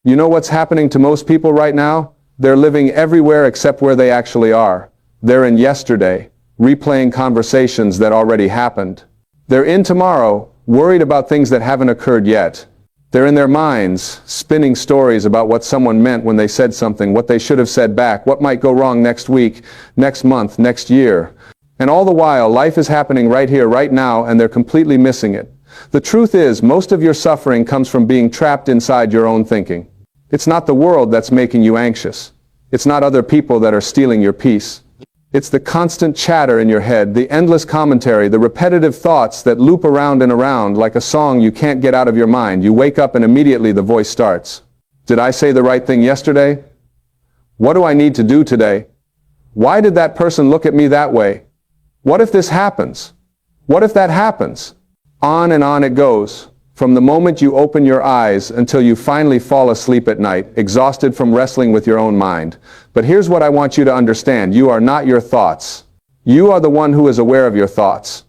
You know what's happening to most people right now? They're living everywhere except where they actually are. They're in yesterday, replaying conversations that already happened. They're in tomorrow, worried about things that haven't occurred yet. They're in their minds, spinning stories about what someone meant when they said something, what they should have said back, what might go wrong next week, next month, next year. And all the while, life is happening right here, right now, and they're completely missing it. The truth is, most of your suffering comes from being trapped inside your own thinking. It's not the world that's making you anxious. It's not other people that are stealing your peace. It's the constant chatter in your head, the endless commentary, the repetitive thoughts that loop around and around like a song you can't get out of your mind. You wake up and immediately the voice starts. Did I say the right thing yesterday? What do I need to do today? Why did that person look at me that way? What if this happens? What if that happens? On and on it goes. From the moment you open your eyes until you finally fall asleep at night, exhausted from wrestling with your own mind. But here's what I want you to understand. You are not your thoughts. You are the one who is aware of your thoughts.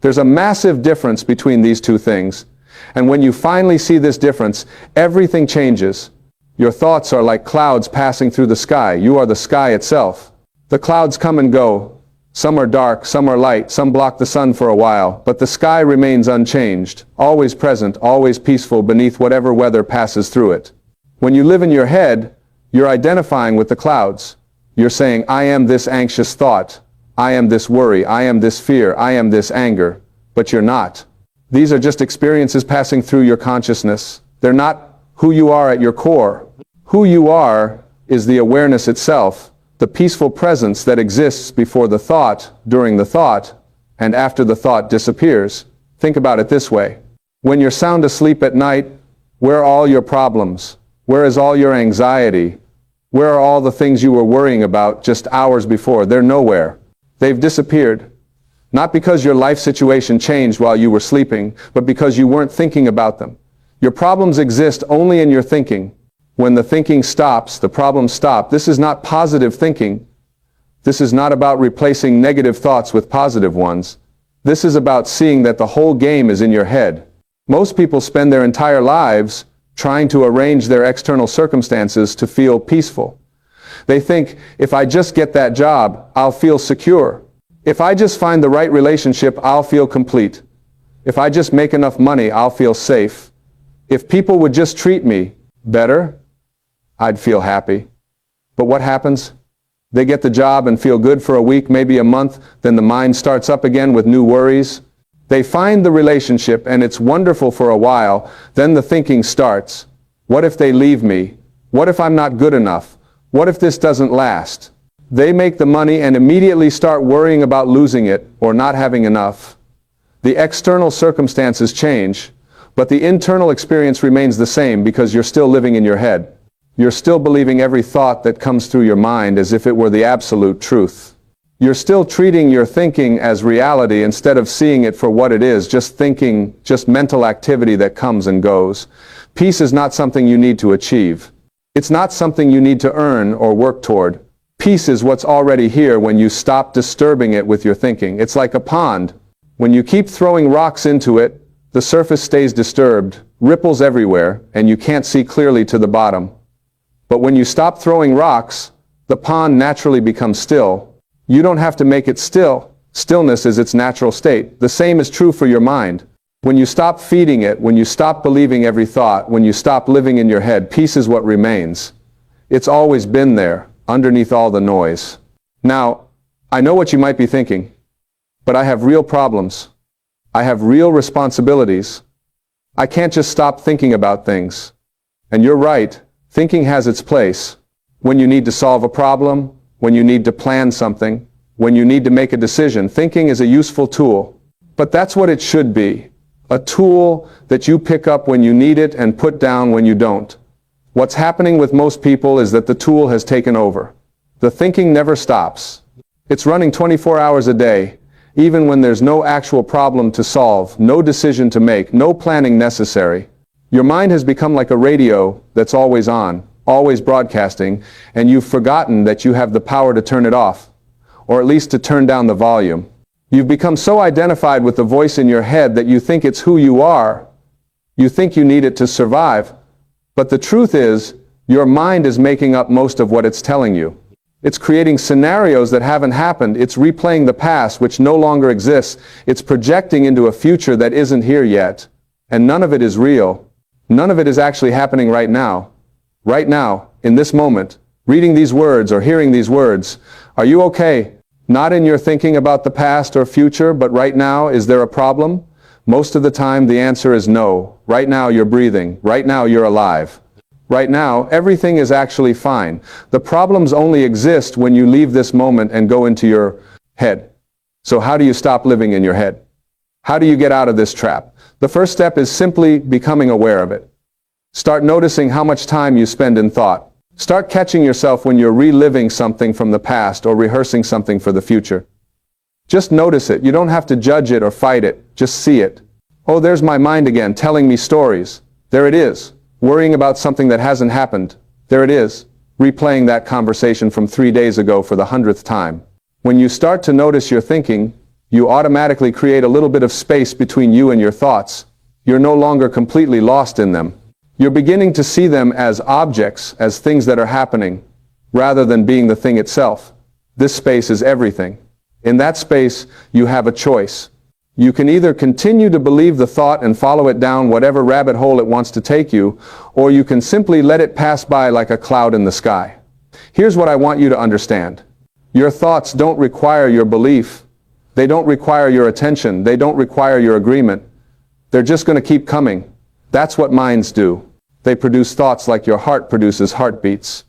There's a massive difference between these two things. And when you finally see this difference, everything changes. Your thoughts are like clouds passing through the sky. You are the sky itself. The clouds come and go. Some are dark, some are light, some block the sun for a while, but the sky remains unchanged, always present, always peaceful beneath whatever weather passes through it. When you live in your head, you're identifying with the clouds. You're saying, I am this anxious thought, I am this worry, I am this fear, I am this anger, but you're not. These are just experiences passing through your consciousness. They're not who you are at your core. Who you are is the awareness itself. The peaceful presence that exists before the thought, during the thought, and after the thought disappears. Think about it this way. When you're sound asleep at night, where are all your problems? Where is all your anxiety? Where are all the things you were worrying about just hours before? They're nowhere. They've disappeared. Not because your life situation changed while you were sleeping, but because you weren't thinking about them. Your problems exist only in your thinking. When the thinking stops, the problems stop. This is not positive thinking. This is not about replacing negative thoughts with positive ones. This is about seeing that the whole game is in your head. Most people spend their entire lives trying to arrange their external circumstances to feel peaceful. They think, if I just get that job, I'll feel secure. If I just find the right relationship, I'll feel complete. If I just make enough money, I'll feel safe. If people would just treat me better, I'd feel happy. But what happens? They get the job and feel good for a week, maybe a month, then the mind starts up again with new worries. They find the relationship and it's wonderful for a while, then the thinking starts. What if they leave me? What if I'm not good enough? What if this doesn't last? They make the money and immediately start worrying about losing it or not having enough. The external circumstances change, but the internal experience remains the same because you're still living in your head. You're still believing every thought that comes through your mind as if it were the absolute truth. You're still treating your thinking as reality instead of seeing it for what it is, just thinking, just mental activity that comes and goes. Peace is not something you need to achieve. It's not something you need to earn or work toward. Peace is what's already here when you stop disturbing it with your thinking. It's like a pond. When you keep throwing rocks into it, the surface stays disturbed, ripples everywhere, and you can't see clearly to the bottom. But when you stop throwing rocks, the pond naturally becomes still. You don't have to make it still. Stillness is its natural state. The same is true for your mind. When you stop feeding it, when you stop believing every thought, when you stop living in your head, peace is what remains. It's always been there, underneath all the noise. Now, I know what you might be thinking, but I have real problems. I have real responsibilities. I can't just stop thinking about things. And you're right. Thinking has its place. When you need to solve a problem, when you need to plan something, when you need to make a decision, thinking is a useful tool. But that's what it should be. A tool that you pick up when you need it and put down when you don't. What's happening with most people is that the tool has taken over. The thinking never stops. It's running 24 hours a day, even when there's no actual problem to solve, no decision to make, no planning necessary. Your mind has become like a radio that's always on, always broadcasting, and you've forgotten that you have the power to turn it off, or at least to turn down the volume. You've become so identified with the voice in your head that you think it's who you are. You think you need it to survive. But the truth is, your mind is making up most of what it's telling you. It's creating scenarios that haven't happened. It's replaying the past, which no longer exists. It's projecting into a future that isn't here yet. And none of it is real. None of it is actually happening right now. Right now, in this moment, reading these words or hearing these words. Are you okay? Not in your thinking about the past or future, but right now, is there a problem? Most of the time, the answer is no. Right now, you're breathing. Right now, you're alive. Right now, everything is actually fine. The problems only exist when you leave this moment and go into your head. So how do you stop living in your head? How do you get out of this trap? The first step is simply becoming aware of it. Start noticing how much time you spend in thought. Start catching yourself when you're reliving something from the past or rehearsing something for the future. Just notice it. You don't have to judge it or fight it. Just see it. Oh, there's my mind again, telling me stories. There it is. Worrying about something that hasn't happened. There it is. Replaying that conversation from 3 days ago for the 100th time. When you start to notice your thinking, you automatically create a little bit of space between you and your thoughts. You're no longer completely lost in them. You're beginning to see them as objects, as things that are happening, rather than being the thing itself. This space is everything. In that space, you have a choice. You can either continue to believe the thought and follow it down whatever rabbit hole it wants to take you, or you can simply let it pass by like a cloud in the sky. Here's what I want you to understand. Your thoughts don't require your belief. They don't require your attention. They don't require your agreement. They're just going to keep coming. That's what minds do. They produce thoughts like your heart produces heartbeats.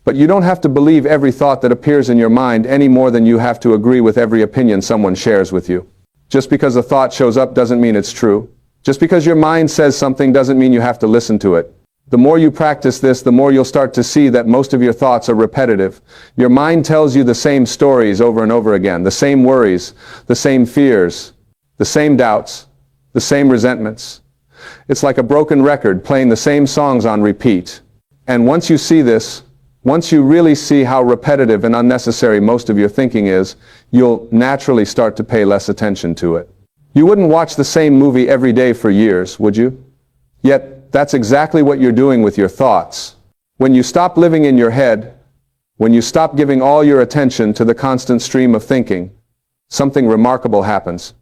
But you don't have to believe every thought that appears in your mind any more than you have to agree with every opinion someone shares with you. Just because a thought shows up doesn't mean it's true. Just because your mind says something doesn't mean you have to listen to it. The more you practice this, the more you'll start to see that most of your thoughts are repetitive. Your mind tells you the same stories over and over again, the same worries, the same fears, the same doubts, the same resentments. It's like a broken record playing the same songs on repeat. And once you see this, once you really see how repetitive and unnecessary most of your thinking is, you'll naturally start to pay less attention to it. You wouldn't watch the same movie every day for years, would you? Yet, that's exactly what you're doing with your thoughts. When you stop living in your head, when you stop giving all your attention to the constant stream of thinking, something remarkable happens.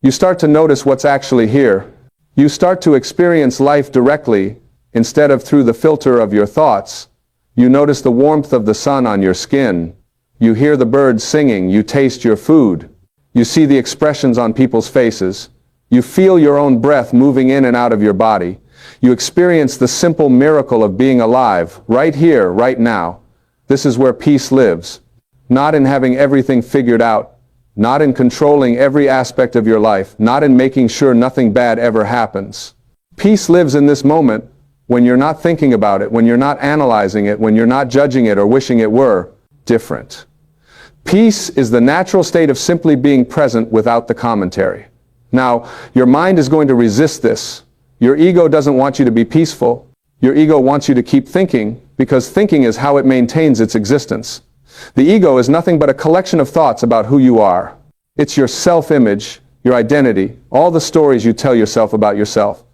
You start to notice what's actually here. You start to experience life directly, instead of through the filter of your thoughts. You notice the warmth of the sun on your skin. You hear the birds singing. You taste your food. You see the expressions on people's faces. You feel your own breath moving in and out of your body. You experience the simple miracle of being alive, right here, right now. This is where peace lives. Not in having everything figured out. Not in controlling every aspect of your life. Not in making sure nothing bad ever happens. Peace lives in this moment, when you're not thinking about it, when you're not analyzing it, when you're not judging it or wishing it were different. Peace is the natural state of simply being present without the commentary. Now, your mind is going to resist this. Your ego doesn't want you to be peaceful. Your ego wants you to keep thinking, because thinking is how it maintains its existence. The ego is nothing but a collection of thoughts about who you are. It's your self-image, your identity, all the stories you tell yourself about yourself.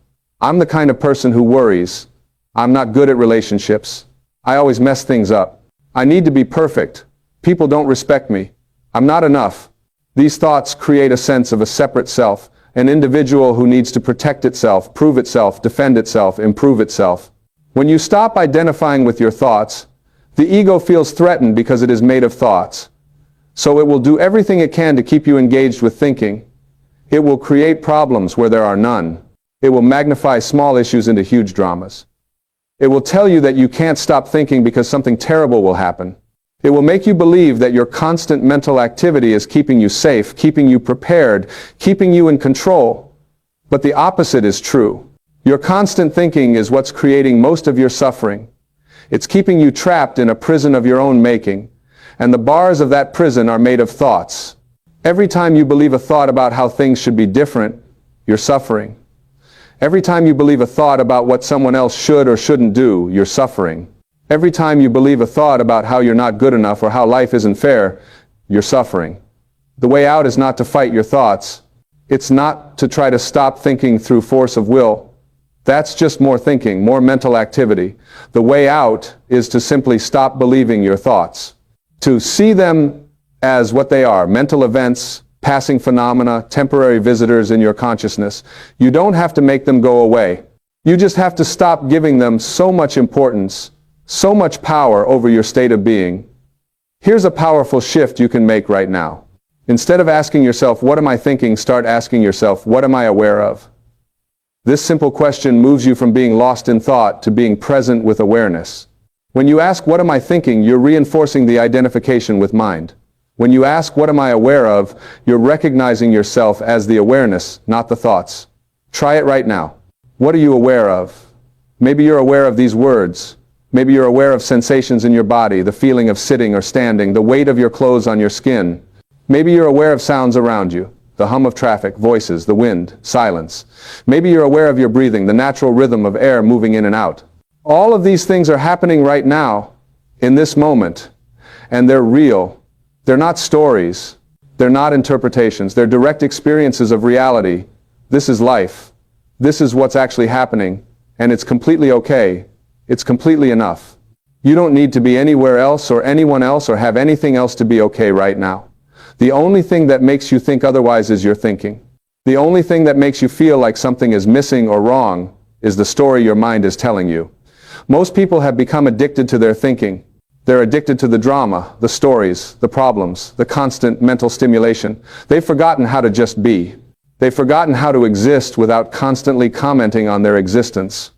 I'm the kind of person who worries. I'm not good at relationships. I always mess things up. I need to be perfect. People don't respect me. I'm not enough. These thoughts create a sense of a separate self, an individual who needs to protect itself, prove itself, defend itself, improve itself. When you stop identifying with your thoughts, the ego feels threatened because it is made of thoughts. So it will do everything it can to keep you engaged with thinking. It will create problems where there are none. It will magnify small issues into huge dramas. It will tell you that you can't stop thinking because something terrible will happen. It will make you believe that your constant mental activity is keeping you safe, keeping you prepared, keeping you in control. But the opposite is true. Your constant thinking is what's creating most of your suffering. It's keeping you trapped in a prison of your own making, and the bars of that prison are made of thoughts. Every time you believe a thought about how things should be different, you're suffering. Every time you believe a thought about what someone else should or shouldn't do, you're suffering. Every time you believe a thought about how you're not good enough or how life isn't fair, you're suffering. The way out is not to fight your thoughts. It's not to try to stop thinking through force of will. That's just more thinking, more mental activity. The way out is to simply stop believing your thoughts. To see them as what they are, mental events, passing phenomena, temporary visitors in your consciousness. You don't have to make them go away. You just have to stop giving them so much importance, so much power over your state of being. Here's a powerful shift you can make right now. Instead of asking yourself, what am I thinking? Start asking yourself, what am I aware of? This simple question moves you from being lost in thought to being present with awareness. When you ask, what am I thinking? You're reinforcing the identification with mind. When you ask, what am I aware of? You're recognizing yourself as the awareness, not the thoughts. Try it right now. What are you aware of? Maybe you're aware of these words. Maybe you're aware of sensations in your body, the feeling of sitting or standing, the weight of your clothes on your skin. Maybe you're aware of sounds around you, the hum of traffic, voices, the wind, silence. Maybe you're aware of your breathing, the natural rhythm of air moving in and out. All of these things are happening right now, in this moment, and they're real. They're not stories. They're not interpretations. They're direct experiences of reality. This is life. This is what's actually happening, and it's completely okay. It's completely enough. You don't need to be anywhere else or anyone else or have anything else to be okay right now. The only thing that makes you think otherwise is your thinking. The only thing that makes you feel like something is missing or wrong is the story your mind is telling you. Most people have become addicted to their thinking. They're addicted to the drama, the stories, the problems, the constant mental stimulation. They've forgotten how to just be. They've forgotten how to exist without constantly commenting on their existence.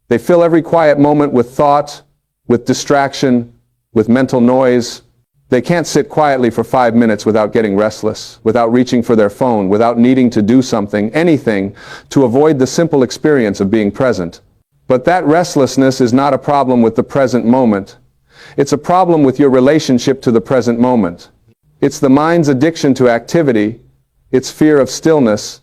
They fill every quiet moment with thought, with distraction, with mental noise. They can't sit quietly for 5 minutes without getting restless, without reaching for their phone, without needing to do something, anything, to avoid the simple experience of being present. But that restlessness is not a problem with the present moment. It's a problem with your relationship to the present moment. It's the mind's addiction to activity, its fear of stillness,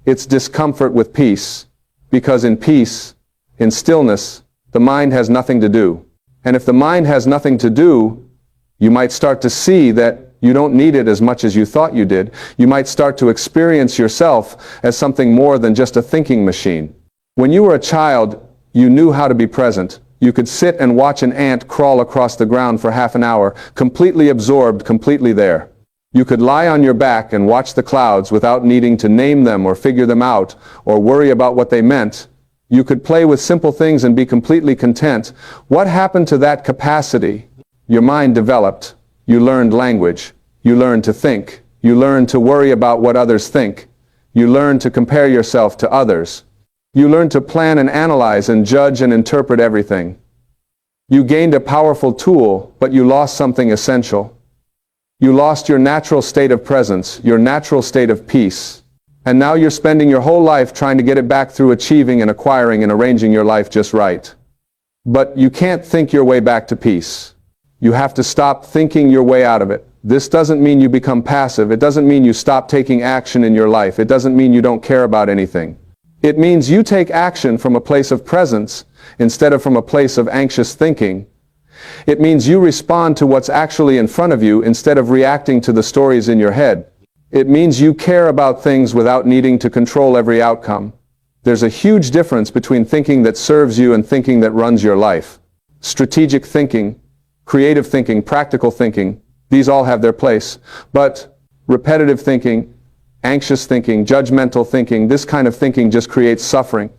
its discomfort with peace. Because in peace, in stillness, the mind has nothing to do. And if the mind has nothing to do, you might start to see that you don't need it as much as you thought you did. You might start to experience yourself as something more than just a thinking machine. When you were a child, you knew how to be present. You could sit and watch an ant crawl across the ground for half an hour, completely absorbed, completely there. You could lie on your back and watch the clouds without needing to name them or figure them out or worry about what they meant. You could play with simple things and be completely content. What happened to that capacity? Your mind developed. You learned language. You learned to think. You learned to worry about what others think. You learned to compare yourself to others. You learned to plan and analyze and judge and interpret everything. You gained a powerful tool, but you lost something essential. You lost your natural state of presence, your natural state of peace. And now you're spending your whole life trying to get it back through achieving and acquiring and arranging your life just right. But you can't think your way back to peace. You have to stop thinking your way out of it. This doesn't mean you become passive. It doesn't mean you stop taking action in your life. It doesn't mean you don't care about anything. It means you take action from a place of presence instead of from a place of anxious thinking. It means you respond to what's actually in front of you instead of reacting to the stories in your head. It means you care about things without needing to control every outcome. There's a huge difference between thinking that serves you and thinking that runs your life. Strategic thinking, creative thinking, practical thinking, these all have their place. But repetitive thinking, anxious thinking, judgmental thinking, this kind of thinking just creates suffering.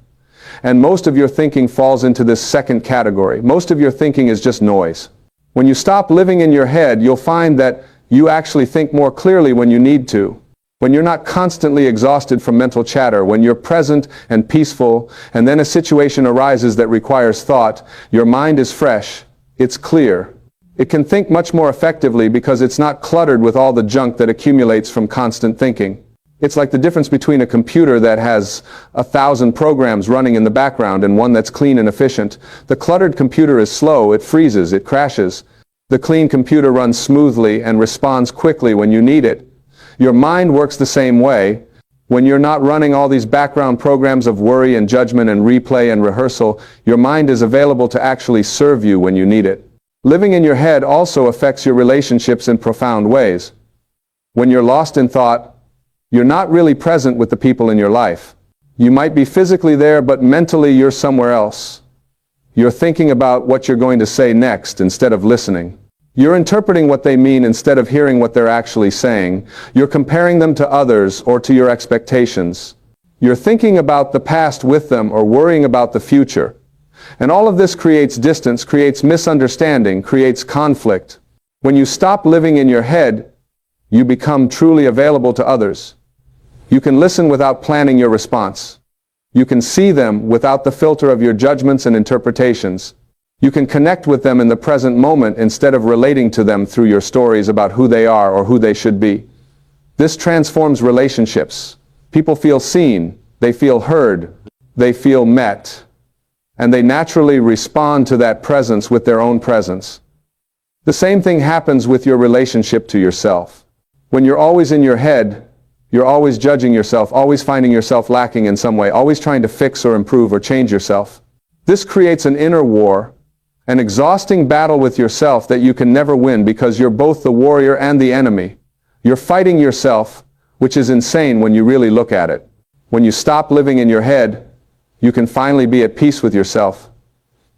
And most of your thinking falls into this second category. Most of your thinking is just noise. When you stop living in your head, you'll find that you actually think more clearly when you need to. When you're not constantly exhausted from mental chatter, when you're present and peaceful, and then a situation arises that requires thought, your mind is fresh, it's clear. It can think much more effectively because it's not cluttered with all the junk that accumulates from constant thinking. It's like the difference between a computer that has 1,000 programs running in the background and one that's clean and efficient. The cluttered computer is slow, it freezes, it crashes. The clean computer runs smoothly and responds quickly when you need it. Your mind works the same way. When you're not running all these background programs of worry and judgment and replay and rehearsal, your mind is available to actually serve you when you need it. Living in your head also affects your relationships in profound ways. When you're lost in thought, you're not really present with the people in your life. You might be physically there, but mentally you're somewhere else. You're thinking about what you're going to say next instead of listening. You're interpreting what they mean instead of hearing what they're actually saying. You're comparing them to others or to your expectations. You're thinking about the past with them or worrying about the future. And all of this creates distance, creates misunderstanding, creates conflict. When you stop living in your head, you become truly available to others. You can listen without planning your response. You can see them without the filter of your judgments and interpretations. You can connect with them in the present moment instead of relating to them through your stories about who they are or who they should be. This transforms relationships. People feel seen, they feel heard, they feel met, and they naturally respond to that presence with their own presence. The same thing happens with your relationship to yourself. When you're always in your head, you're always judging yourself, always finding yourself lacking in some way, always trying to fix or improve or change yourself. This creates an inner war, an exhausting battle with yourself that you can never win because you're both the warrior and the enemy. You're fighting yourself, which is insane when you really look at it. When you stop living in your head, you can finally be at peace with yourself.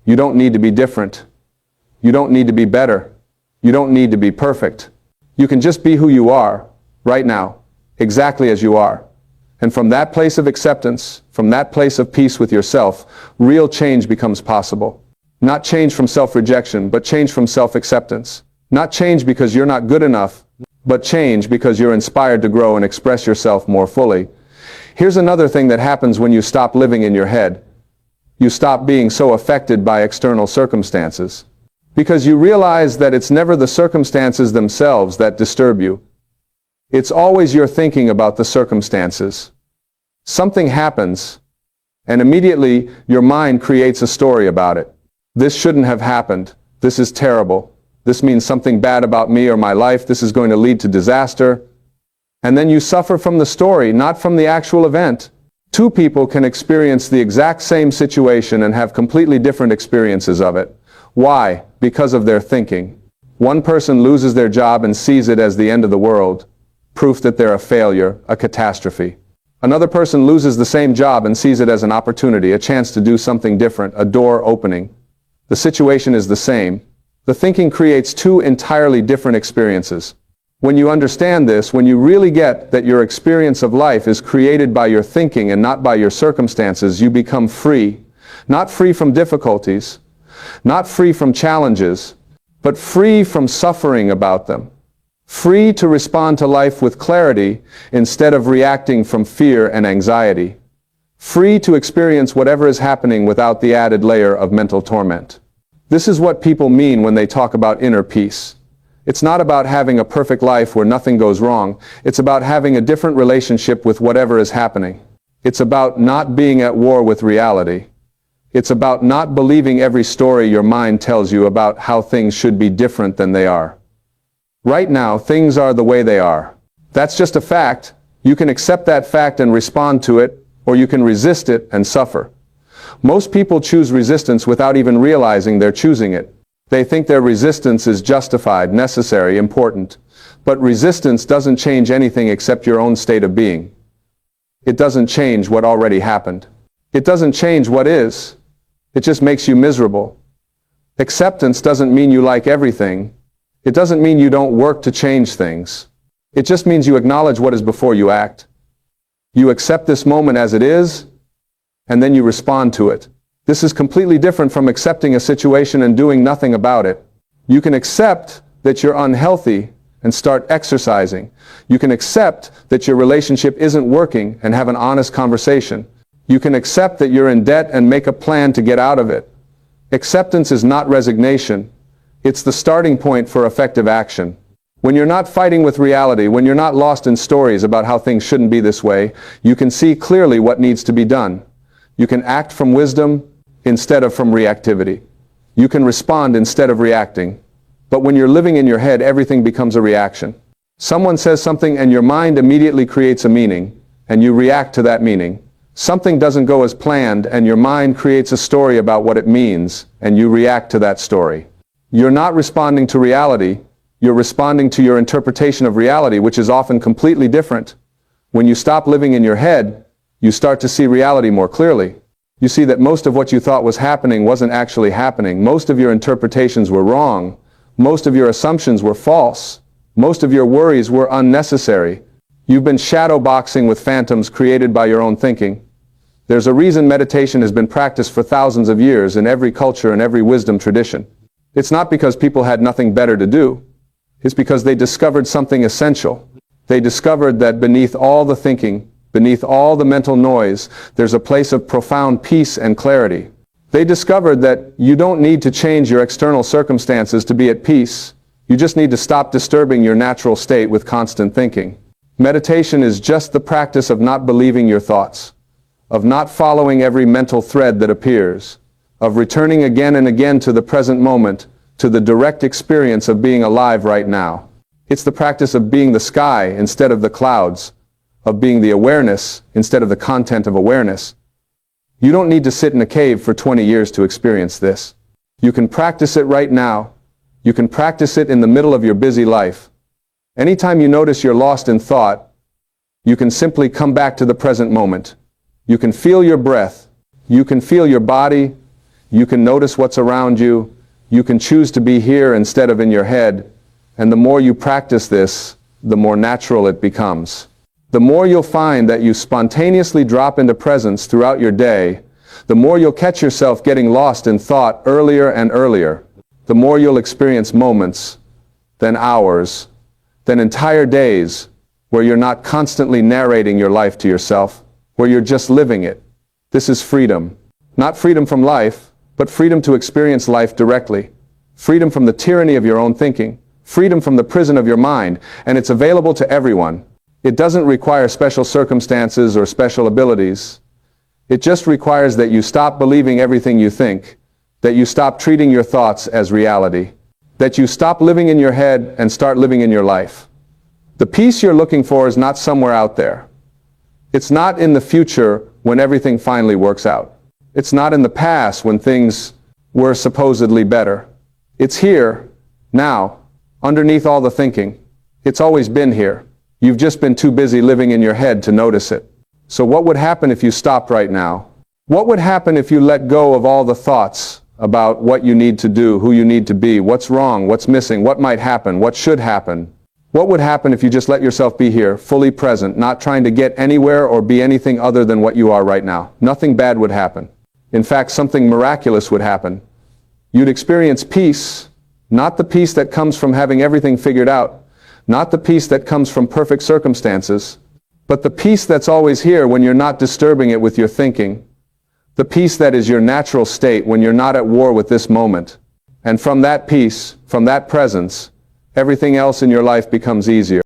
You don't need to be different. You don't need to be better. You don't need to be perfect. You can just be who you are, right now, exactly as you are. And from that place of acceptance, from that place of peace with yourself, real change becomes possible. Not change from self-rejection, but change from self-acceptance. Not change because you're not good enough, but change because you're inspired to grow and express yourself more fully. Here's another thing that happens when you stop living in your head. You stop being so affected by external circumstances. Because you realize that it's never the circumstances themselves that disturb you. It's always your thinking about the circumstances. Something happens, and immediately your mind creates a story about it. This shouldn't have happened. This is terrible. This means something bad about me or my life. This is going to lead to disaster. And then you suffer from the story, not from the actual event. Two people can experience the exact same situation and have completely different experiences of it. Why? Because of their thinking. One person loses their job and sees it as the end of the world, proof that they're a failure, a catastrophe. Another person loses the same job and sees it as an opportunity, a chance to do something different, a door opening. The situation is the same. The thinking creates two entirely different experiences. When you understand this, when you really get that your experience of life is created by your thinking and not by your circumstances, you become free. Not free from difficulties, not free from challenges, but free from suffering about them. Free to respond to life with clarity instead of reacting from fear and anxiety. Free to experience whatever is happening without the added layer of mental torment. This is what people mean when they talk about inner peace. It's not about having a perfect life where nothing goes wrong. It's about having a different relationship with whatever is happening. It's about not being at war with reality. It's about not believing every story your mind tells you about how things should be different than they are. Right now, things are the way they are. That's just a fact. You can accept that fact and respond to it, or you can resist it and suffer. Most people choose resistance without even realizing they're choosing it. They think their resistance is justified, necessary, important. But resistance doesn't change anything except your own state of being. It doesn't change what already happened. It doesn't change what is. It just makes you miserable. Acceptance doesn't mean you like everything. It doesn't mean you don't work to change things. It just means you acknowledge what is before you act. You accept this moment as it is, and then you respond to it. This is completely different from accepting a situation and doing nothing about it. You can accept that you're unhealthy and start exercising. You can accept that your relationship isn't working and have an honest conversation. You can accept that you're in debt and make a plan to get out of it. Acceptance is not resignation. It's the starting point for effective action. When you're not fighting with reality, when you're not lost in stories about how things shouldn't be this way, you can see clearly what needs to be done. You can act from wisdom instead of from reactivity. You can respond instead of reacting. But when you're living in your head, everything becomes a reaction. Someone says something and your mind immediately creates a meaning, and you react to that meaning. Something doesn't go as planned, and your mind creates a story about what it means, and you react to that story. You're not responding to reality. You're responding to your interpretation of reality, which is often completely different. When you stop living in your head, You start to see reality more clearly. You see that most of what you thought was happening wasn't actually happening. Most of your interpretations were wrong. Most of your assumptions were false. Most of your worries were unnecessary. You've been shadow boxing with phantoms created by your own thinking. There's a reason meditation has been practiced for thousands of years in every culture and every wisdom tradition. It's not because people had nothing better to do. It's because they discovered something essential. They discovered that beneath all the thinking, beneath all the mental noise, there's a place of profound peace and clarity. They discovered that you don't need to change your external circumstances to be at peace. You just need to stop disturbing your natural state with constant thinking. Meditation is just the practice of not believing your thoughts, of not following every mental thread that appears, of returning again and again to the present moment, to the direct experience of being alive right now. It's the practice of being the sky instead of the clouds, of being the awareness instead of the content of awareness. You don't need to sit in a cave for 20 years to experience this. You can practice it right now. You can practice it in the middle of your busy life. Anytime you notice you're lost in thought, you can simply come back to the present moment. You can feel your breath. You can feel your body. You can notice what's around you. You can choose to be here instead of in your head. And the more you practice this, the more natural it becomes. The more you'll find that you spontaneously drop into presence throughout your day, the more you'll catch yourself getting lost in thought earlier and earlier. The more you'll experience moments, then hours, then entire days, where you're not constantly narrating your life to yourself, where you're just living it. This is freedom. Not freedom from life, but freedom to experience life directly. Freedom from the tyranny of your own thinking. Freedom from the prison of your mind, and it's available to everyone. It doesn't require special circumstances or special abilities. It just requires that you stop believing everything you think, that you stop treating your thoughts as reality, that you stop living in your head and start living in your life. The peace you're looking for is not somewhere out there. It's not in the future when everything finally works out. It's not in the past when things were supposedly better. It's here, now, underneath all the thinking. It's always been here. You've just been too busy living in your head to notice it. So what would happen if you stopped right now? What would happen if you let go of all the thoughts about what you need to do, who you need to be, what's wrong, what's missing, what might happen, what should happen? What would happen if you just let yourself be here, fully present, not trying to get anywhere or be anything other than what you are right now? Nothing bad would happen. In fact, something miraculous would happen. You'd experience peace, not the peace that comes from having everything figured out, not the peace that comes from perfect circumstances, but the peace that's always here when you're not disturbing it with your thinking. The peace that is your natural state when you're not at war with this moment. And from that peace, from that presence, everything else in your life becomes easier.